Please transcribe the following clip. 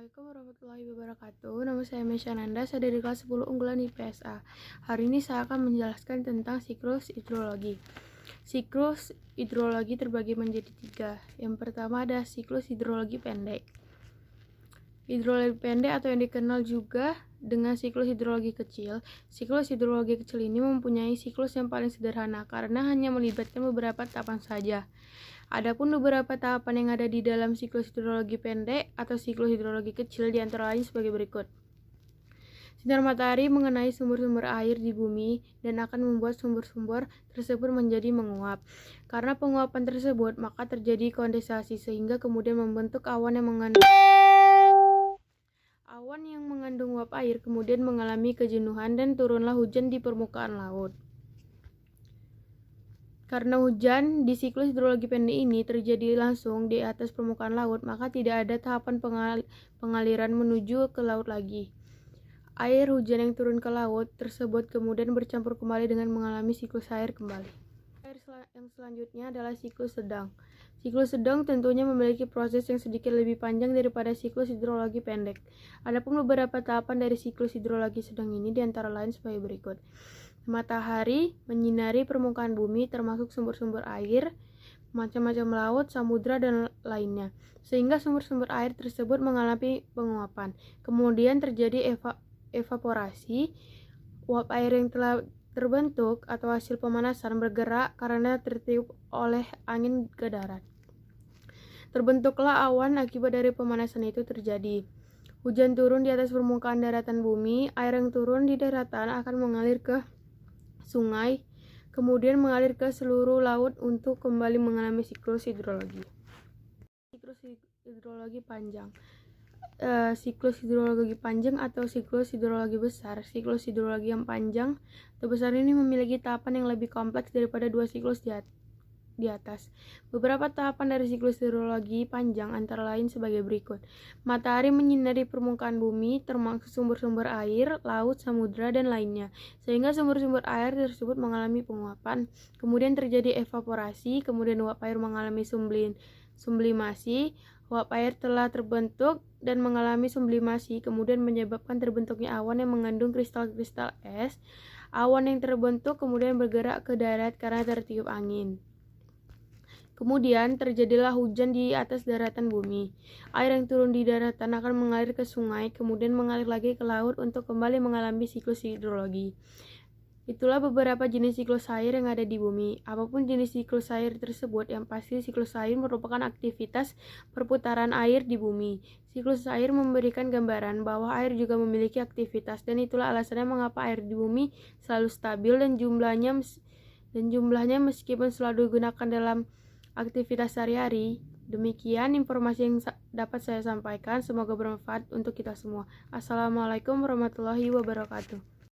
Assalamualaikum warahmatullahi wabarakatuh. Nama saya Mesya Nanda, saya dari kelas 10 unggulan IPSA. Hari ini saya akan menjelaskan tentang siklus hidrologi. Siklus hidrologi terbagi menjadi 3. Yang pertama ada siklus hidrologi pendek. Hidrologi pendek atau yang dikenal juga dengan siklus hidrologi kecil. Siklus hidrologi kecil ini mempunyai siklus yang paling sederhana karena hanya melibatkan beberapa tahapan saja. Adapun beberapa tahapan yang ada di dalam siklus hidrologi pendek atau siklus hidrologi kecil di antara lain sebagai berikut. Sinar matahari mengenai sumber-sumber air di bumi dan akan membuat sumber-sumber tersebut menjadi menguap. Karena penguapan tersebut, maka terjadi kondensasi sehingga kemudian membentuk awan yang mengandung uap air, kemudian mengalami kejenuhan dan turunlah hujan di permukaan laut. Karena hujan di siklus hidrologi pendek ini terjadi langsung di atas permukaan laut, maka tidak ada tahapan pengaliran menuju ke laut lagi. Air hujan yang turun ke laut tersebut kemudian bercampur kembali dengan mengalami siklus air kembali. Yang selanjutnya adalah siklus sedang. Siklus sedang tentunya memiliki proses yang sedikit lebih panjang daripada siklus hidrologi pendek. Adapun beberapa tahapan dari siklus hidrologi sedang ini diantara lain sebagai berikut. Matahari menyinari permukaan bumi termasuk sumber-sumber air, macam-macam laut, samudra, dan lainnya, sehingga sumber-sumber air tersebut mengalami penguapan. Kemudian terjadi evaporasi, uap air yang telah terbentuk atau hasil pemanasan bergerak karena tertiup oleh angin ke darat. Terbentuklah awan akibat dari pemanasan itu terjadi. Hujan turun di atas permukaan daratan bumi, air yang turun di daratan akan mengalir ke sungai, kemudian mengalir ke seluruh laut untuk kembali mengalami siklus hidrologi. Siklus hidrologi panjang. Siklus hidrologi panjang atau siklus hidrologi besar. Siklus hidrologi yang panjang atau besar ini memiliki tahapan yang lebih kompleks daripada dua siklus di atas. Beberapa tahapan dari siklus hidrologi panjang antara lain sebagai berikut. Matahari menyinari permukaan bumi termasuk sumber-sumber air, laut, samudra, dan lainnya, sehingga sumber-sumber air tersebut mengalami penguapan. Kemudian terjadi evaporasi, kemudian uap air mengalami sublimasi. Uap air telah terbentuk dan mengalami sublimasi, kemudian menyebabkan terbentuknya awan yang mengandung kristal-kristal es. Awan yang terbentuk kemudian bergerak ke darat karena tertiup angin. Kemudian terjadilah hujan di atas daratan bumi. Air yang turun di daratan akan mengalir ke sungai, kemudian mengalir lagi ke laut untuk kembali mengalami siklus hidrologi. Itulah beberapa jenis siklus air yang ada di bumi. Apapun jenis siklus air tersebut, yang pasti siklus air merupakan aktivitas perputaran air di bumi. Siklus air memberikan gambaran bahwa air juga memiliki aktivitas, dan itulah alasannya mengapa air di bumi selalu stabil dan jumlahnya meskipun selalu digunakan dalam aktivitas sehari-hari. Demikian informasi yang dapat saya sampaikan. Semoga bermanfaat untuk kita semua. Assalamualaikum warahmatullahi wabarakatuh.